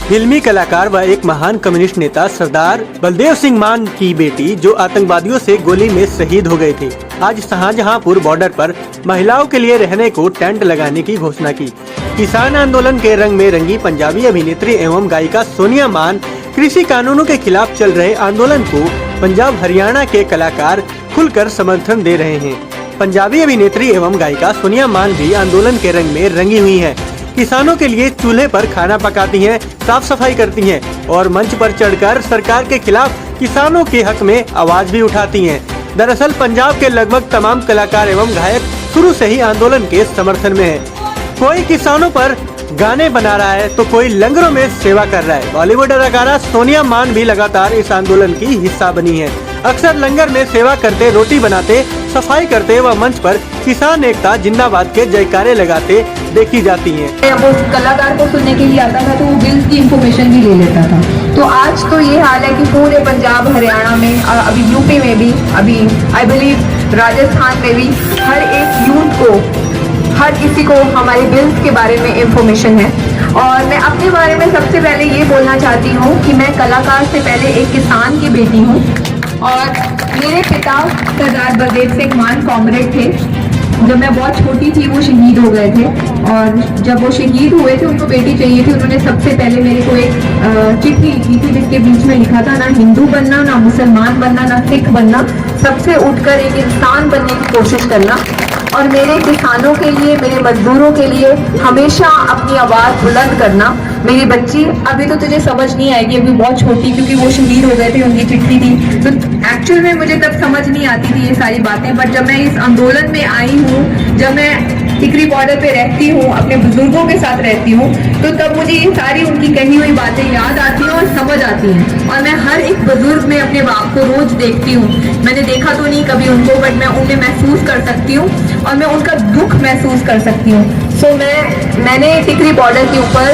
फिल्मी कलाकार व एक महान कम्युनिस्ट नेता सरदार बलदेव सिंह मान की बेटी जो आतंकवादियों से गोली में शहीद हो गए थे, आज शाहजहांपुर बॉर्डर पर महिलाओं के लिए रहने को टेंट लगाने की घोषणा की। किसान आंदोलन के रंग में रंगी पंजाबी अभिनेत्री एवं गायिका सोनिया मान कृषि कानूनों के खिलाफ चल रहे आंदोलन को पंजाब हरियाणा के कलाकार खुलकर समर्थन दे रहे हैं। पंजाबी अभिनेत्री एवं गायिका सोनिया मान भी आंदोलन के रंग में रंगी हुई हैं। किसानों के लिए चूल्हे पर खाना पकाती हैं, साफ सफाई करती हैं और मंच पर चढ़कर सरकार के खिलाफ किसानों के हक में आवाज भी उठाती हैं। दरअसल पंजाब के लगभग तमाम कलाकार एवं गायक शुरू से ही आंदोलन के समर्थन में हैं। कोई किसानों पर गाने बना रहा है तो कोई लंगरों में सेवा कर रहा है। बॉलीवुड अदाकारा सोनिया मान भी लगातार इस आंदोलन की हिस्सा बनी है। अक्सर लंगर में सेवा करते, रोटी बनाते, सफाई करते व मंच पर किसान एकता जिंदाबाद के जयकारे लगाते देखी जाती हैं। वो कलाकार को सुनने के लिए आता था तो वो बिल्स की इंफॉर्मेशन भी ले लेता था। तो आज तो ये हाल है कि पूरे पंजाब हरियाणा में, अभी यूपी में भी, अभी आई बिलीव राजस्थान में भी हर एक यूथ को, हर किसी को हमारे बिल्स के बारे में इंफॉर्मेशन है। और मैं अपने बारे में सबसे पहले ये बोलना चाहती हूँ कि मैं कलाकार से पहले एक किसान की बेटी हूँ और मेरे पिता सरदार बलदेव सिंह मान कॉमरेड थे। जब मैं बहुत छोटी थी वो शहीद हो गए थे और जब वो शहीद हुए थे उनको बेटी चाहिए थी। उन्होंने सबसे पहले मेरे को एक चिट्ठी लिखी थी जिसके बीच में लिखा था, ना हिंदू बनना, ना मुसलमान बनना, ना सिख बनना, सबसे उठकर एक इंसान बनने की कोशिश करना और मेरे किसानों के लिए, मेरे मजदूरों के लिए हमेशा अपनी आवाज़ बुलंद करना। मेरी बच्ची, अभी तो तुझे समझ नहीं आएगी, अभी बहुत छोटी, क्योंकि वो शहीद हो गए थे, उनकी चिट्ठी थी, तो एक्चुअल में मुझे तब समझ नहीं आती थी ये सारी बातें। बट जब मैं इस आंदोलन में आई हूँ, जब मैं टिकरी बॉर्डर पे रहती हूँ, अपने बुजुर्गों के साथ रहती हूँ, तो तब मुझे ये सारी उनकी कही हुई बातें याद आती हैं और समझ आती हैं। और मैं हर एक बुजुर्ग में अपने बाप को रोज देखती हूँ। मैंने देखा तो नहीं कभी उनको, बट मैं उन्हें महसूस कर सकती हूँ और मैं उनका दुख महसूस कर सकती हूँ। सो मैंने टिकरी बॉर्डर के ऊपर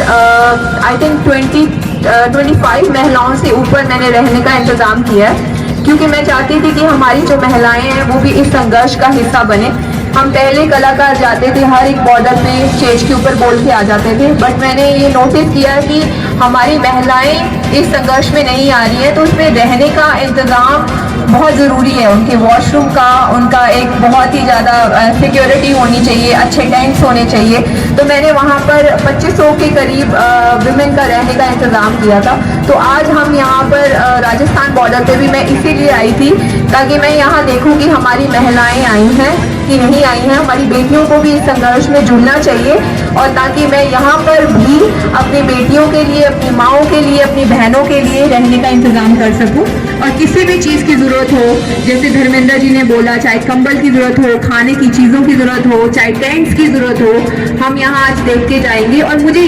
आई थिंक 25 महिलाओं से ऊपर मैंने रहने का इंतज़ाम किया है, क्योंकि मैं चाहती थी कि हमारी जो महिलाएं हैं वो भी इस संघर्ष का हिस्सा बने। हम पहले कलाकार जाते थे, हर एक बॉर्डर पे स्टेज के ऊपर बोल के आ जाते थे, बट मैंने ये नोटिस किया कि हमारी महिलाएं इस संघर्ष में नहीं आ रही है, तो उसमें रहने का इंतज़ाम बहुत ज़रूरी है। उनके वॉशरूम का, उनका एक बहुत ही ज़्यादा सिक्योरिटी होनी चाहिए, अच्छे टैंक्स होने चाहिए। तो मैंने वहाँ पर 2500 के करीब विमेन का रहने का इंतज़ाम किया था। तो आज हम यहाँ पर राजस्थान बॉर्डर पे भी मैं इसीलिए आई थी ताकि मैं यहाँ देखूँ कि हमारी महिलाएं आई हैं कि नहीं आई हैं, हमारी बेटियों को भी इस संघर्ष में जुड़ना चाहिए और ताकि मैं यहाँ पर भी अपनी बेटियों के लिए, अपनी माँओं के लिए, अपनी बहनों के लिए रहने का इंतज़ाम कर सकूँ। और किसी भी चीज़ की ज़रूरत हो, जैसे धर्मेंद्र जी ने बोला, चाहे कंबल की ज़रूरत हो, खाने की चीज़ों की ज़रूरत हो, चाहे टेंट्स की ज़रूरत हो, हम यहाँ आज देख के जाएंगे। और मुझे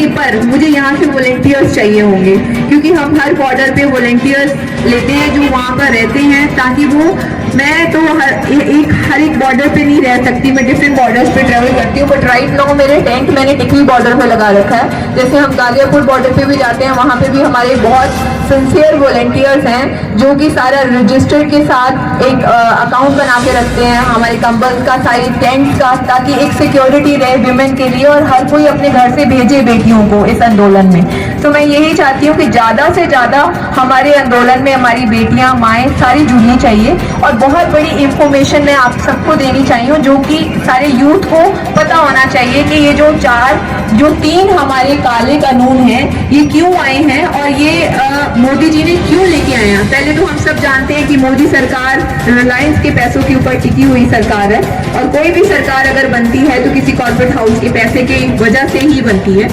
यहाँ से वॉलंटियर्स चाहिए होंगे, क्योंकि हम हर बॉर्डर पे वॉलंटियर्स लेते हैं जो वहाँ पर रहते हैं, ताकि वो, मैं तो हर एक बॉर्डर पे नहीं रह सकती, मैं डिफरेंट बॉर्डर्स पे ट्रैवल करती हूँ। बट राइट नाउ मेरे टेंट मैंने टिकरी बॉर्डर पे लगा रखा है। जैसे हम गाजियापुर बॉर्डर पे भी जाते हैं, वहाँ पे भी हमारे बहुत सिंसियर वॉलंटियर्स हैं जो कि सारा रजिस्टर के साथ एक अकाउंट बना के रखते हैं हमारे कंबल का, सारी टेंट्स का, ताकि एक सिक्योरिटी रहे विमेन के लिए और हर कोई अपने घर से भेजे बेटियों को इस आंदोलन में। तो मैं यही चाहती हूँ कि ज़्यादा से ज़्यादा हमारे आंदोलन में हमारी बेटियाँ, माएँ सारी जुड़नी चाहिए और बहुत बड़ी इंफॉर्मेशन मैं आप सबको देनी चाहिए, जो कि सारे यूथ को पता होना चाहिए कि ये जो 3 हमारे काले कानून हैं ये क्यों आए हैं और ये मोदी जी ने क्यों लेके आए हैं। पहले तो हम सब जानते हैं कि मोदी सरकार रिलायंस के पैसों के ऊपर टिकी हुई सरकार है और कोई भी सरकार अगर बनती है तो किसी कॉर्पोरेट हाउस के पैसे की वजह से ही बनती है।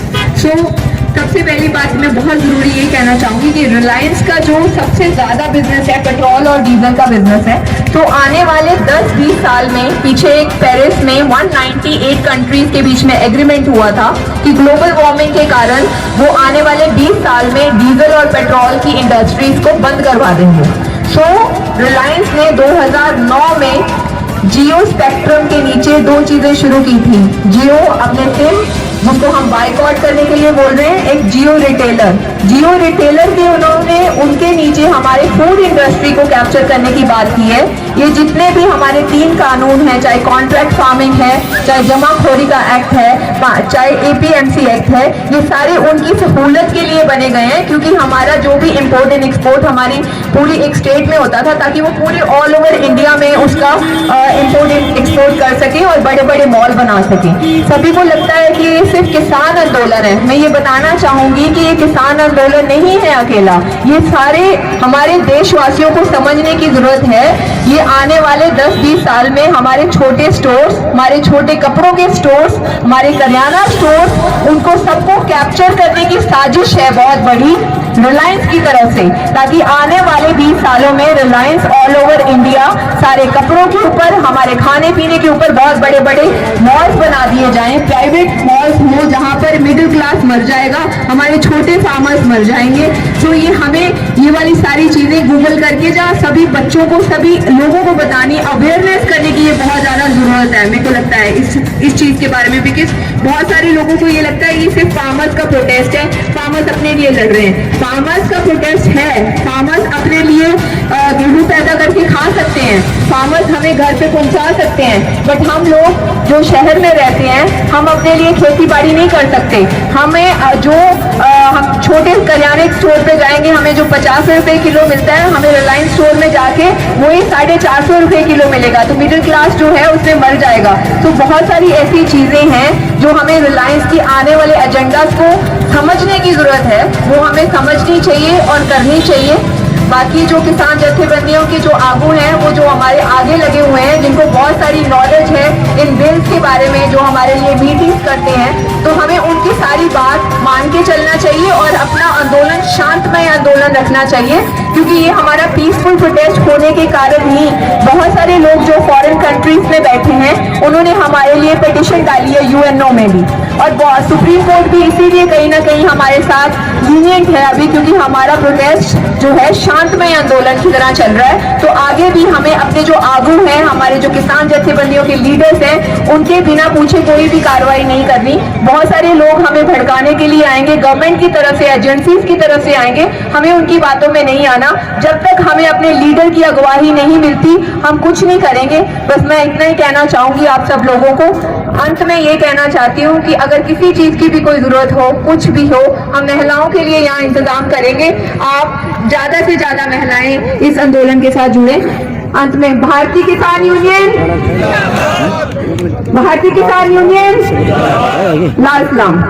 सबसे पहली बात मैं बहुत ज़रूरी ये कहना चाहूँगी कि रिलायंस का जो सबसे ज़्यादा बिजनेस है पेट्रोल और डीजल का बिजनेस है। तो आने वाले 10-20 साल में, पीछे एक पेरिस में 198 कंट्रीज के बीच में एग्रीमेंट हुआ था कि ग्लोबल वार्मिंग के कारण वो आने वाले 20 साल में डीजल और पेट्रोल की इंडस्ट्रीज को बंद करवा देंगे। रिलायंस ने 2009 में जियो स्पेक्ट्रम के नीचे 2 चीजें शुरू की थी। जियो अपने सिम, जिसको हम बाइकआउट करने के लिए बोल रहे हैं, एक जियो रिटेलर के उन्होंने उनके नीचे हमारे फूड इंडस्ट्री को कैप्चर करने की बात की है। ये जितने भी हमारे 3 कानून हैं, चाहे कॉन्ट्रैक्ट फार्मिंग है, चाहे जमाखोरी का एक्ट है, चाहे एपीएमसी एक्ट है, ये सारे उनकी सहूलत के लिए बने गए हैं, क्योंकि हमारा जो भी इम्पोर्ट एंड एक्सपोर्ट हमारी पूरी एक स्टेट में होता था, ताकि वो पूरे ऑल ओवर इंडिया में उसका इम्पोर्ट एंड एक्सपोर्ट कर सके और बड़े बड़े मॉल बना सके। सभी को लगता है कि ये सिर्फ किसान आंदोलन है। मैं ये बताना चाहूंगी कि ये किसान आंदोलन नहीं है अकेला, ये सारे हमारे देशवासियों को समझने की जरूरत है। ये आने वाले 10-20 साल में हमारे छोटे स्टोर्स, हमारे छोटे कपड़ों के स्टोर्स, हमारे करियाना स्टोर्स, उनको सबको कैप्चर करने की साजिश है बहुत बड़ी रिलायंस की तरफ से, ताकि आने वाले 20 सालों में रिलायंस ऑल ओवर इंडिया सारे कपड़ों के ऊपर, हमारे खाने पीने के ऊपर बहुत बड़े बड़े मॉल्स बना दिए जाएं, प्राइवेट मॉल्स हो जहां पर मिडिल क्लास मर जाएगा, हमारे छोटे फार्मर्स मर जाएंगे। तो ये हमें ये वाली सारी चीजें गूगल करके जहाँ सभी बच्चों को, सभी लोगों को बतानी, अवेयरनेस करने की ये बहुत ज्यादा जरूरत है। मेरे को लगता है इस चीज के बारे में, बिकॉज बहुत सारे लोगों को ये लगता है ये सिर्फ फार्मर्स का प्रोटेस्ट है, फार्मर्स अपने लिए लड़ रहे हैं। फार्मर्स का प्रोटेस्ट है, फार्मर्स अपने लिए गेहूं पैदा करके खा सकते हैं, फार्मर्स हमें घर पे पहुंचा सकते हैं, बट हम लोग जो शहर में रहते हैं, हम अपने लिए खेती बाड़ी नहीं कर सकते। हमें हम छोटे करियाने स्टोर पे जाएंगे, हमें जो 50 रुपए किलो मिलता है, हमें रिलायंस स्टोर में जाके वही 450 रुपए किलो मिलेगा, तो मिडिल क्लास जो है उसमें मर जाएगा। तो बहुत सारी ऐसी चीजें हैं जो हमें रिलायंस की आने वाले एजेंडा को समझने की जरूरत है, वो हमें समझनी चाहिए और करनी चाहिए। बाकी जो किसान जत्थेबंदियों के जो आगू हैं, वो जो हमारे आगे लगे हुए हैं, जिनको बहुत सारी नॉलेज है इन बिल्स के बारे में, जो हमारे लिए मीटिंग्स करते हैं, तो हमें उनकी सारी बात मान के चलना चाहिए और अपना आंदोलन शांतमय आंदोलन रखना चाहिए, क्योंकि ये हमारा पीसफुल प्रोटेस्ट होने के कारण ही बहुत सारे लोग जो फॉरेन कंट्रीज में बैठे हैं, उन्होंने हमारे लिए पिटीशन डाली है यूएनओ में भी, और सुप्रीम कोर्ट भी इसीलिए कहीं ना कहीं हमारे साथ लीनियंट है अभी, क्योंकि हमारा प्रोटेस्ट जो है शांतमय आंदोलन की तरह चल रहा है। तो आगे भी हमें अपने जो आगू हैं, हमारे जो किसान जत्थेबंदियों के लीडर्स हैं, उनके बिना पूछे कोई भी कार्रवाई नहीं करनी। बहुत सारे लोग हमें भड़काने के लिए आएंगे, गवर्नमेंट की तरफ से, एजेंसीज की तरफ से आएंगे, हमें उनकी बातों में नहीं आना। जब तक हमें अपने लीडर की अगुवाई नहीं मिलती, हम कुछ नहीं करेंगे। बस मैं इतना ही कहना चाहूंगी आप सब लोगों को। अंत में ये कहना चाहती हूँ कि अगर किसी चीज की भी कोई जरूरत हो, कुछ भी हो, हम महिलाओं के लिए यहाँ इंतजाम करेंगे। आप ज्यादा से ज्यादा महिलाएं इस आंदोलन के साथ जुड़े। अंत में भारतीय किसान यूनियन, भारतीय किसान यूनियन, लाल सलाम।